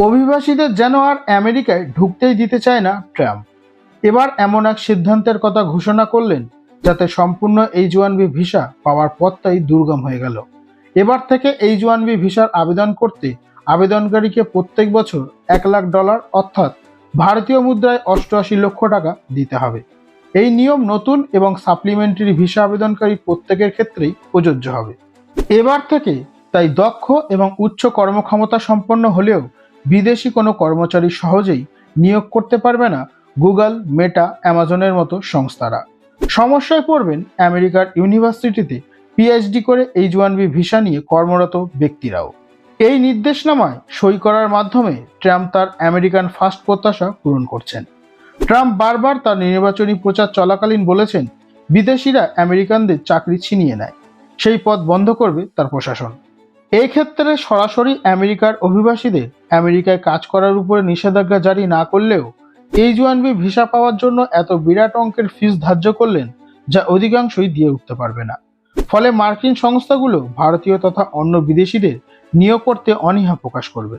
অভিবাসীদের যেন আর আমেরিকায় ঢুকতেই দিতে চায় না ট্রাম্প। এবার এমন এক সিদ্ধান্তের কথা ঘোষণা করলেন যাতে সম্পূর্ণ H-1B ভিসা পাওয়ার পথটাই দুর্গম হয়ে গেল। এবার থেকে H-1B ভিসার আবেদন করতে আবেদনকারীকে প্রত্যেক বছর $1,00,000 অর্থাৎ ভারতীয় মুদ্রায় 88 লক্ষ টাকা দিতে হবে। এই নিয়ম নতুন এবং সাপ্লিমেন্টারি ভিসা আবেদনকারী প্রত্যেকের ক্ষেত্রেই প্রযোজ্য হবে এবার থেকে। তাই দক্ষ এবং উচ্চ কর্মক্ষমতা সম্পন্ন হলেও বিদেশি কোনো কর্মচারী সহজেই নিয়োগ করতে পারবে না গুগল, মেটা, অ্যামাজনের মতো সংস্থারা। সমস্যায় পড়বেন আমেরিকার ইউনিভার্সিটিতে পিএইচডি করে H-1B ভিসা নিয়ে কর্মরত ব্যক্তিরাও। এই নির্দেশনামায় সই করার মাধ্যমে ট্রাম্প তার আমেরিকান ফার্স্ট প্রত্যাশা পূরণ করছেন। ট্রাম্প বারবার তার নির্বাচনী প্রচার চলাকালীন বলেছেন বিদেশিরা আমেরিকানদের চাকরি ছিনিয়ে নেয়, সেই পথ বন্ধ করবে তার প্রশাসন। এই ক্ষেত্রে সরাসরি আমেরিকার অভিবাসীদের আমেরিকায় কাজ করার উপরে নিষেধাজ্ঞা জারি না করলেও H-1B ভিসা পাওয়ার জন্য এত বিরাট অঙ্কের ফিস ধার্য করলেন যা অধিকাংশই দিয়ে উঠতে পারবে না। ফলে মার্কিন সংস্থাগুলো ভারতীয় তথা অন্য বিদেশিদের নিয়োগ করতে অনীহা প্রকাশ করবে।